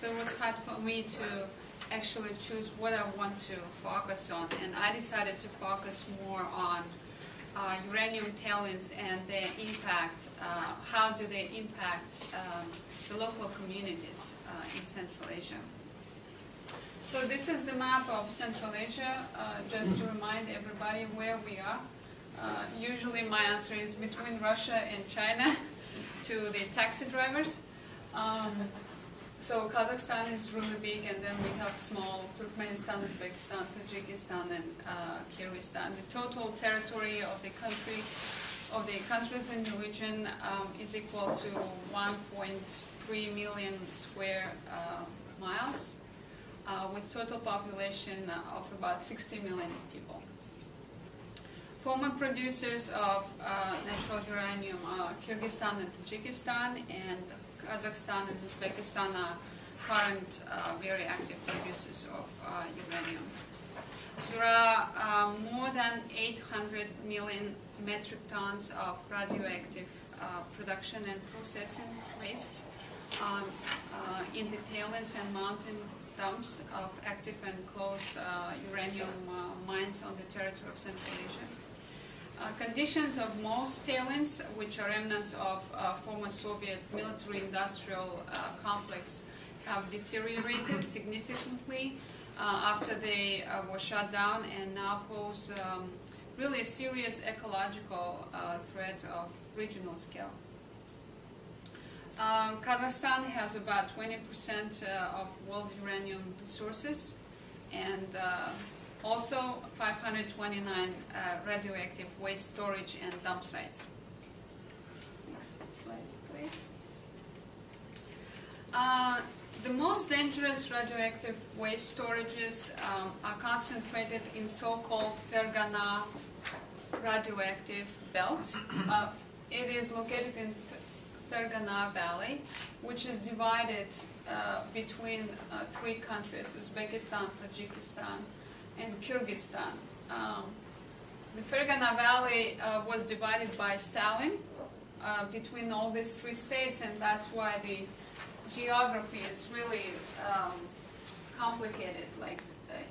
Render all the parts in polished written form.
So it was hard for me to actually choose what I want to focus on, and I decided to focus more on uranium tailings and their impact. How do they impact the local communities in Central Asia? So this is the map of Central Asia, just to remind everybody where we are. Usually my answer is between Russia and China to the taxi drivers. So Kazakhstan is really big, and then we have small Turkmenistan, Uzbekistan, Tajikistan, and Kyrgyzstan. The total territory of the countries in the region is equal to 1.3 million square miles, with total population of about 60 million people. Former producers of natural uranium are Kyrgyzstan and Tajikistan, and Kazakhstan and Uzbekistan are current very active producers of uranium. There are more than 800 million metric tons of radioactive production and processing waste in the tailings and mountain dumps of active and closed uranium mines on the territory of Central Asia. Conditions of most tailings, which are remnants of former Soviet military-industrial complex, have deteriorated significantly after they were shut down, and now pose really a serious ecological threat of regional scale. Kazakhstan has about 20% of world uranium resources, and also 529 radioactive waste storage and dump sites. Next slide, please. The most dangerous radioactive waste storages are concentrated in so-called Fergana radioactive belt. It is located in Fergana Valley, which is divided between three countries: Uzbekistan, Tajikistan, and Kyrgyzstan. The Fergana Valley was divided by Stalin between all these three states, and that's why the geography is really complicated. Like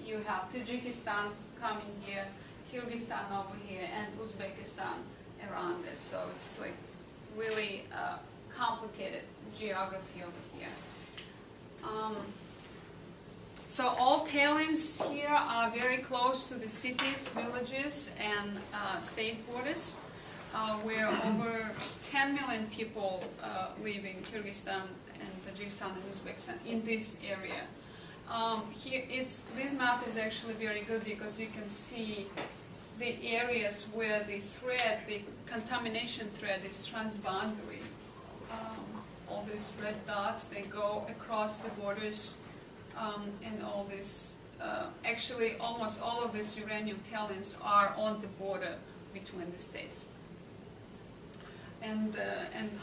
you have Tajikistan coming here, Kyrgyzstan over here, and Uzbekistan around it. So it's like really complicated geography over here. So all tailings here are very close to the cities, villages, and state borders, where over 10 million people live in Kyrgyzstan and Tajikistan and Uzbekistan in this area. This map is actually very good because you can see the areas where the contamination thread is transboundary. All these red dots, they go across the borders. And all this, actually almost all of these uranium tailings are on the border between the states. And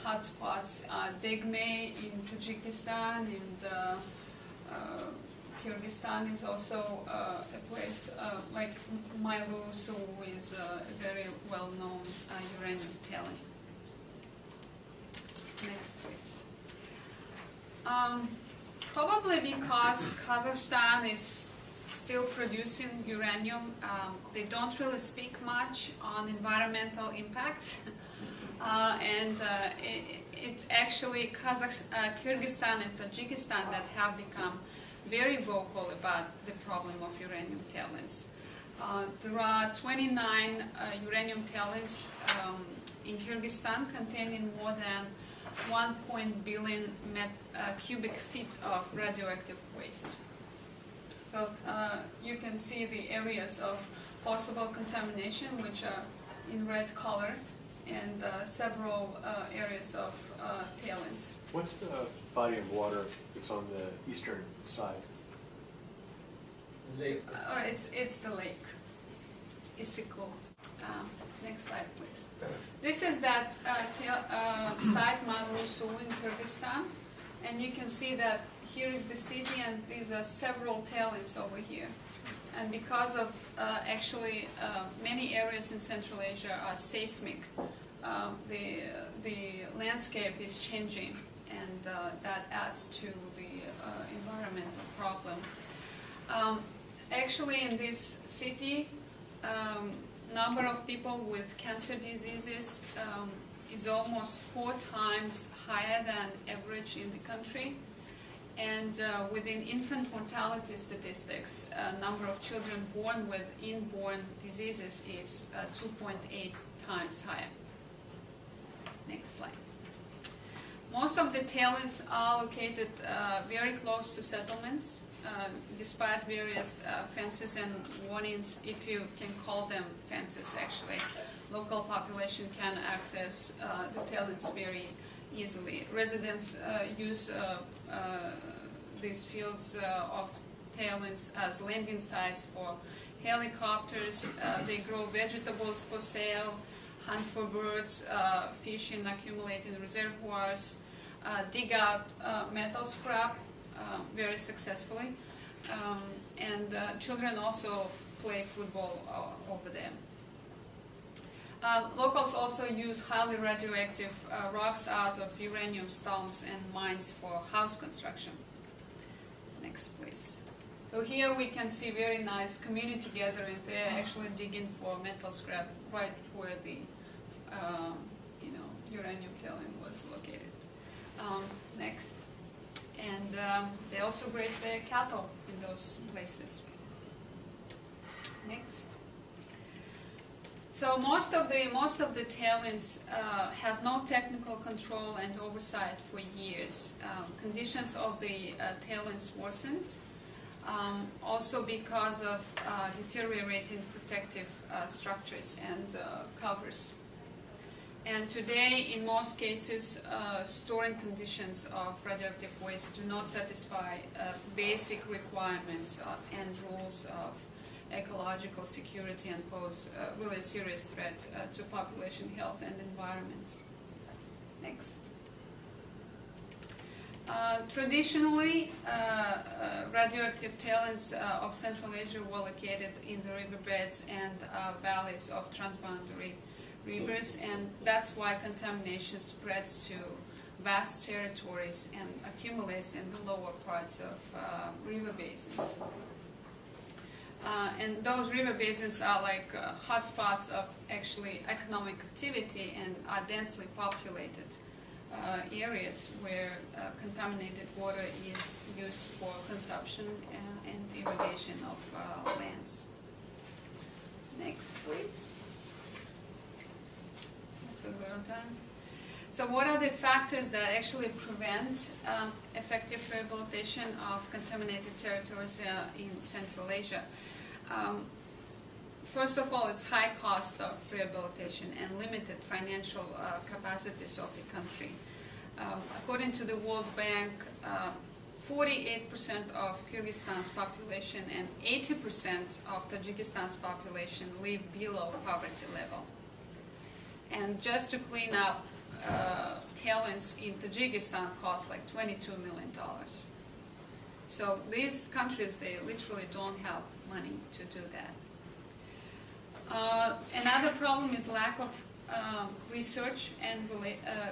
hotspots are Degme in Tajikistan, and Kyrgyzstan is also a place like Mailusu is a very well-known uranium tailing. Next, please. Probably because Kazakhstan is still producing uranium, they don't really speak much on environmental impacts. It's actually Kyrgyzstan and Tajikistan that have become very vocal about the problem of uranium tailings. There are 29 uranium tailings in Kyrgyzstan containing more than 1 billion cubic feet of radioactive waste. So you can see the areas of possible contamination, which are in red color, and several areas of tailings. What's the body of water that's on the eastern side? Lake. It's the lake, Isikul. Next slide, please. This is that site, Mailusu in Kyrgyzstan, and you can see that here is the city, and these are several tailings over here. And because of actually many areas in Central Asia are seismic, the landscape is changing, and that adds to the environmental problem. Actually, in this city, number of people with cancer diseases is almost 4 times higher than average in the country. And within infant mortality statistics, number of children born with inborn diseases is 2.8 times higher. Next slide. Most of the tailings are located very close to settlements, despite various fences and warnings, if you can call them fences actually. Local population can access the tailings very easily. Residents use these fields of tailings as landing sites for helicopters. They grow vegetables for sale, hunt for birds, fish and accumulate in reservoirs, dig out metal scrap very successfully, and children also play football over there. Locals also use highly radioactive rocks out of uranium storms and mines for house construction. Next, please. So here we can see very nice community gathering. They're actually digging for metal scrap right where the uranium tailing was located. Next. And they also graze their cattle in those places. Next. So most of the tailings have no technical control and oversight for years. Conditions of the tailings worsened, also because of deteriorating protective structures and covers. And today, in most cases, storing conditions of radioactive waste do not satisfy basic requirements and rules of ecological security and pose a really serious threat to population health and environment. Next. Traditionally, radioactive tailings of Central Asia were located in the riverbeds and valleys of transboundary rivers, and that's why contamination spreads to vast territories and accumulates in the lower parts of river basins. And those river basins are like hotspots of actually economic activity and are densely populated areas where contaminated water is used for consumption and irrigation of lands. Next, please. That's a little time. So what are the factors that actually prevent effective rehabilitation of contaminated territories in Central Asia? First of all, it's high cost of rehabilitation and limited financial capacities of the country. According to the World Bank, 48% of Kyrgyzstan's population and 80% of Tajikistan's population live below poverty level. And just to clean up tailings in Tajikistan cost like $22 million. So these countries, they literally don't have money to do that. Another problem is lack of research and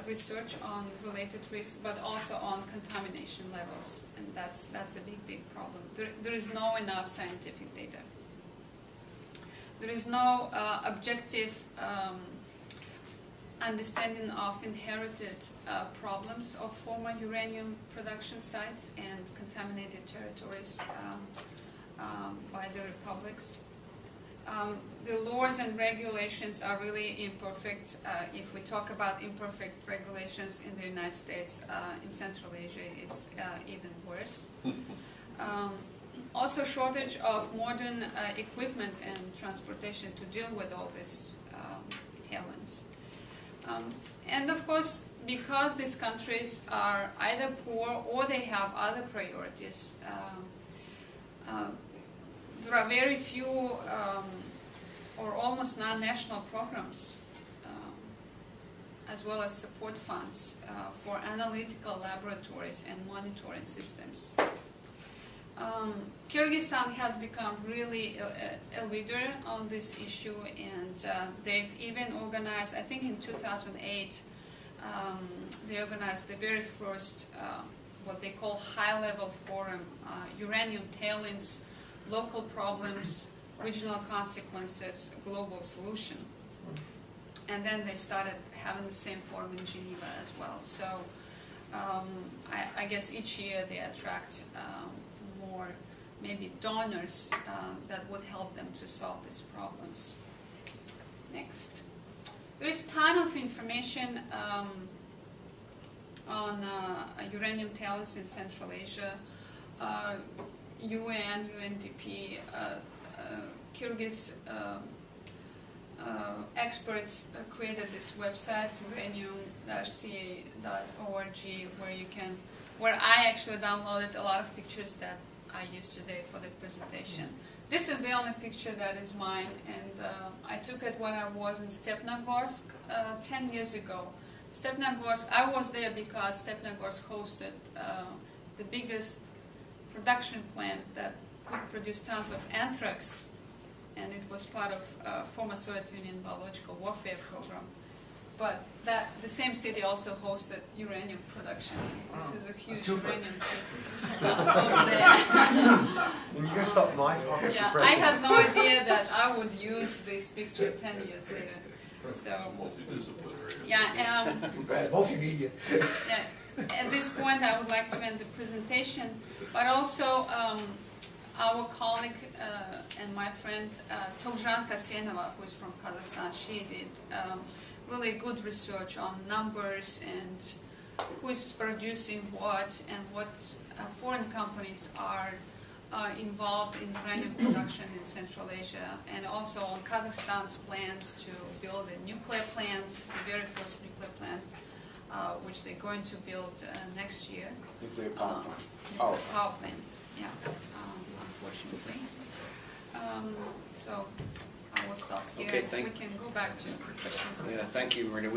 research on related risks, but also on contamination levels, and that's a big problem. There is no enough scientific data. There is no objective understanding of inherited problems of former uranium production sites and contaminated territories by the republics. The laws and regulations are really imperfect. If we talk about imperfect regulations in the United States, in Central Asia, it's even worse. Also, shortage of modern equipment and transportation to deal with all this tailings. And of course, because these countries are either poor or they have other priorities, there are very few or almost non-national programs, as well as support funds for analytical laboratories and monitoring systems. Kyrgyzstan has become really a leader on this issue, and they've even organized, I think in 2008, they organized the very first what they call high-level forum, uranium tailings, local problems, regional consequences, global solution. And then they started having the same forum in Geneva as well. So I guess each year they attract more maybe donors that would help them to solve these problems. Next. There is a ton of information on uranium tailings in Central Asia. UN, UNDP, Kyrgyz experts created this website, uranium-ca.org, where I actually downloaded a lot of pictures that I used today for the presentation. This is the only picture that is mine, and I took it when I was in Stepnogorsk 10 years ago. Stepnogorsk, I was there because Stepnogorsk hosted the biggest production plant that could produce tons of anthrax, and it was part of former Soviet Union biological warfare program. But the same city also hosted uranium production. This is a huge uranium pit over there. And you're going to stop my talk? Yeah, I had no idea that I would use this picture 10 years later. So, yeah, multimedia. Yeah, at this point I would like to end the presentation, but also our colleague and my friend Togzhan Kasenova, who is from Kazakhstan, she did really good research on numbers and who is producing what and what foreign companies are involved in uranium production in Central Asia, and also on Kazakhstan's plans to build a nuclear plant, the very first nuclear plant, which they're going to build next year. Nuclear power plant. Nuclear power plant, yeah, unfortunately. So I will stop here. Okay, We can go back to questions. Yeah, thank you, Marina.